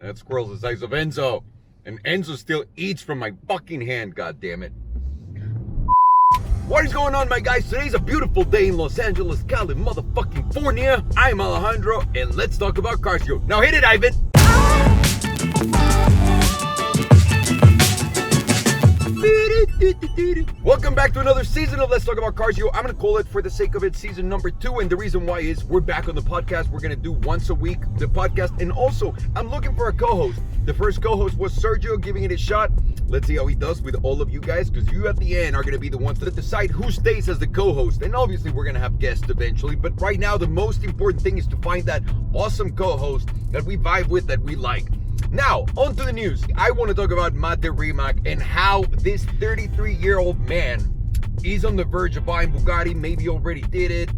That squirrel's the size of Enzo. And Enzo still eats from my fucking hand, goddammit. What is going on, my guys? Today's a beautiful day in Los Angeles, California. I'm Alejandro, and let's talk about cars. Now hit it, Ivan. Welcome back to another season of Let's Talk About Cars. I'm gonna call it, for the sake of it, season number 2, and the reason why is we're back on the podcast. We're gonna do once a week the podcast, and also I'm looking for a co-host. The first co-host was Sergio, giving it a shot. Let's see how he does with all of you guys, because you at the end are gonna be the ones that decide who stays as the co-host. And obviously we're gonna have guests eventually, but right now the most important thing is to find that awesome co-host that we vibe with, that we like. Now, on to the news. I want to talk about Mate Rimac and how this 33-year-old man is on the verge of buying Bugatti, maybe already did it,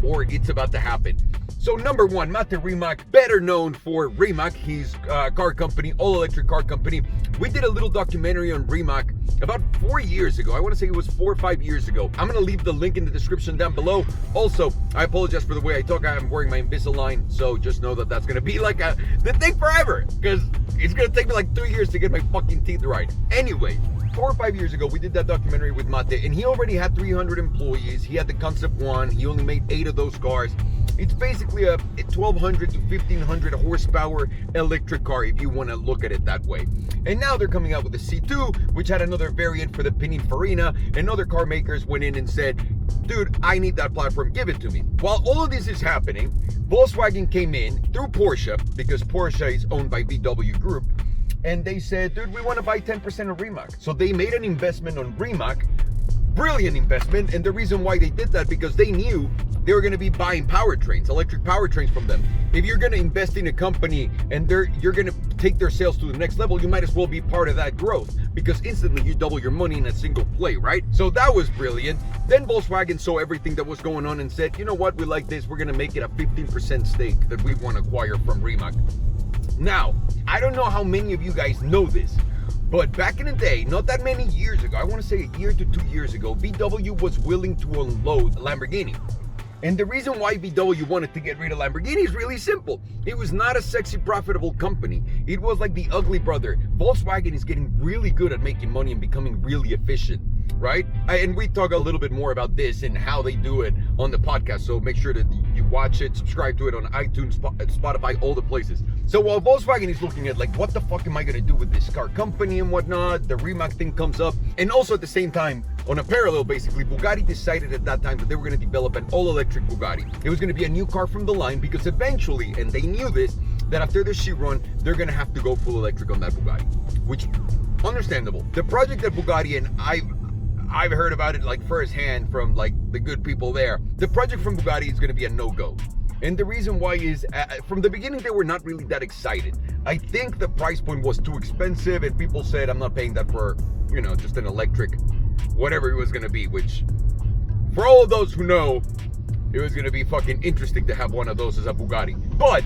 or it's about to happen. So number one, Mate Rimac, better known for Rimac, his car company, all-electric car company. We did a little documentary on Rimac about 4 years ago. I want to say it was 4 or 5 years ago. I'm going to leave the link in the description down below. Also, I apologize for the way I talk. I'm wearing my Invisalign, so just know that that's going to be like the thing forever, because it's going to take me like 2 years to get my fucking teeth right. Anyway, 4 or 5 years ago, we did that documentary with Mate, and he already had 300 employees. He had the Concept 1. He only made 8 of those cars. It's basically a 1,200 to 1,500 horsepower electric car, if you want to look at it that way. And now they're coming out with the C2, which had another variant for the Pininfarina, and other car makers went in and said, dude, I need that platform, give it to me. While all of this is happening, Volkswagen came in through Porsche, because Porsche is owned by VW Group, and they said, dude, we want to buy 10% of Rimac. So they made an investment on Rimac, brilliant investment, and the reason why they did that, because they knew they were going to be buying powertrains, electric powertrains from them. If you're going to invest in a company and you're going to take their sales to the next level, you might as well be part of that growth, because instantly you double your money in a single play, right? So that was brilliant. Then Volkswagen saw everything that was going on and said, you know what, we like this, we're going to make it a 15% stake that we want to acquire from Rimac. Now, I don't know how many of you guys know this, but back in the day, not that many years ago, I want to say a year to 2 years ago, VW was willing to unload Lamborghini. And the reason why VW wanted to get rid of Lamborghini is really simple. It was not a sexy, profitable company. It was like the ugly brother. Volkswagen is getting really good at making money and becoming really efficient, right? And we talk a little bit more about this and how they do it on the podcast. So make sure that you watch it, subscribe to it on iTunes, Spotify, all the places. So while Volkswagen is looking at like, what the fuck am I going to do with this car company and whatnot, the Rimac thing comes up. And also at the same time, on a parallel, basically, Bugatti decided at that time that they were going to develop an all-electric Bugatti. It was going to be a new car from the line, because eventually, and they knew this, that after the Chiron, they're going to have to go full electric on that Bugatti, which, understandable. The project at Bugatti, and I've heard about it like firsthand from like the good people there, the project from Bugatti is going to be a no-go. And the reason why is, from the beginning, they were not really that excited. I think the price point was too expensive, and people said, I'm not paying that for, you know, just an electric, whatever it was going to be, which, for all of those who know, it was going to be fucking interesting to have one of those as a Bugatti. But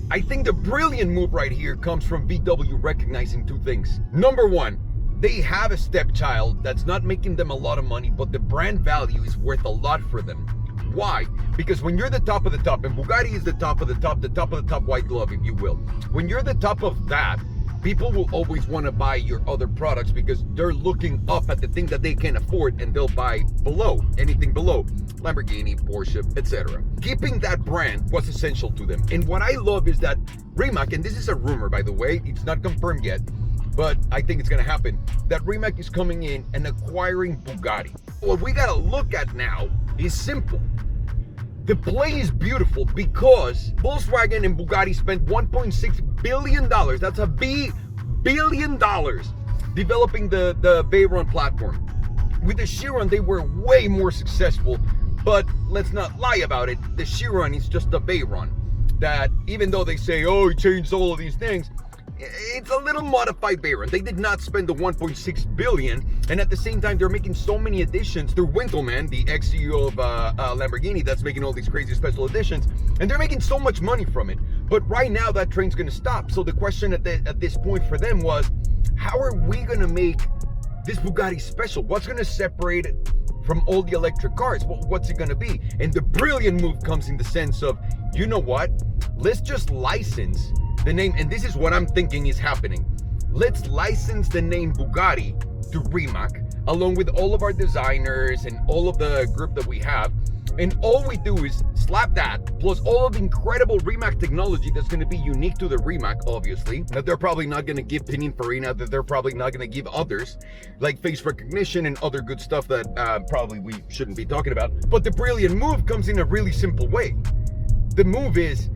I think the brilliant move right here comes from VW recognizing two things. Number one, they have a stepchild that's not making them a lot of money, but the brand value is worth a lot for them. Why? Because when you're the top of the top, and Bugatti is the top of the top white glove, if you will. When you're the top of that, people will always want to buy your other products, because they're looking up at the thing that they can afford, and they'll buy below, anything below, Lamborghini, Porsche, etc. Keeping that brand was essential to them. And what I love is that Rimac, and this is a rumor, by the way, it's not confirmed yet, but I think it's going to happen, that Rimac is coming in and acquiring Bugatti. What we got to look at now is simple. The play is beautiful, because Volkswagen and Bugatti spent $1.6 billion, that's a billion dollars, developing the Veyron platform. With the Chiron, they were way more successful, but let's not lie about it, the Chiron is just a Veyron. That, even though they say, oh, he changed all of these things, it's a little modified Veyron. They did not spend the 1.6 billion, and at the same time, they're making so many additions through Winkleman, the ex-CEO of Lamborghini, that's making all these crazy special editions, and they're making so much money from it. But right now, that train's going to stop. So the question at this point for them was, how are we going to make this Bugatti special? What's going to separate it from all the electric cars? Well, what's it going to be? And the brilliant move comes in the sense of, you know what? Let's just license the name, and this is what I'm thinking is happening. Let's license the name Bugatti to Rimac, along with all of our designers and all of the group that we have. And all we do is slap that, plus all of the incredible Rimac technology that's going to be unique to the Rimac, obviously, that they're probably not going to give Pininfarina, that they're probably not going to give others, like face recognition and other good stuff that probably we shouldn't be talking about. But the brilliant move comes in a really simple way. The move is,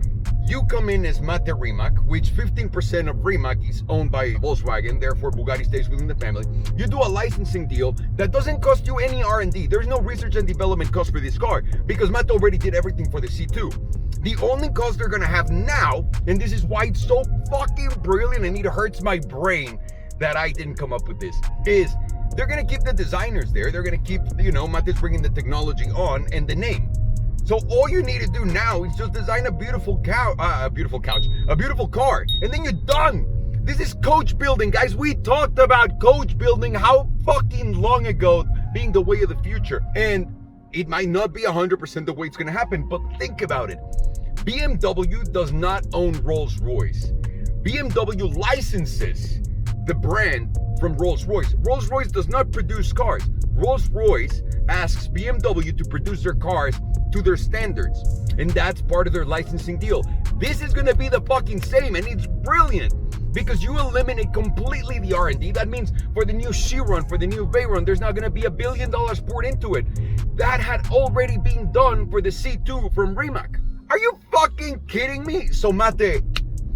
you come in as Mate Rimac, which 15% of Rimac is owned by Volkswagen, therefore Bugatti stays within the family. You do a licensing deal that doesn't cost you any R&D. There's no research and development cost for this car because Mate already did everything for the C2. The only cost they're gonna have now, and this is why it's so fucking brilliant and it hurts my brain that I didn't come up with this, is they're gonna keep the designers there. They're gonna keep, Mate's bringing the technology on and the name. So all you need to do now is just design a beautiful car, and then you're done. This is coach building, guys. We talked about coach building how fucking long ago, being the way of the future. And it might not be 100% the way it's gonna happen, but think about it. BMW does not own Rolls-Royce. BMW licenses the brand from Rolls-Royce. Rolls-Royce does not produce cars. Rolls-Royce asks BMW to produce their cars to their standards, and that's part of their licensing deal. This is gonna be the fucking same, and it's brilliant because you eliminate completely the R&D. That means for the new Chiron, for the new Veyron, there's not gonna be $1 billion poured into it. That had already been done for the C2 from Rimac. Are you fucking kidding me? So Mate,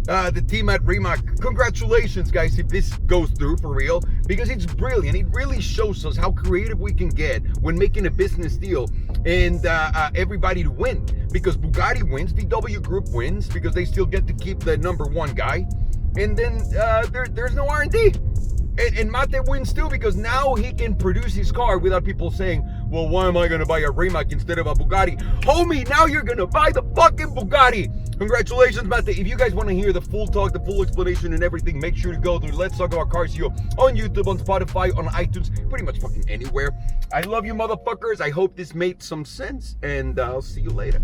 the team at Rimac, congratulations guys if this goes through for real, because it's brilliant. It really shows us how creative we can get when making a business deal, and everybody to win, because Bugatti wins, VW Group wins because they still get to keep the number one guy, and then there's no R&D, and Mate wins too because now he can produce his car without people saying, well, why am I gonna buy a Rimac instead of a Bugatti? Homie, now you're gonna buy the fucking Bugatti. Congratulations, Mate. If you guys want to hear the full talk, the full explanation and everything, make sure to go to Let's Talk About Cars Here on YouTube, on Spotify, on iTunes, pretty much fucking anywhere. I love you, motherfuckers. I hope this made some sense, and I'll see you later.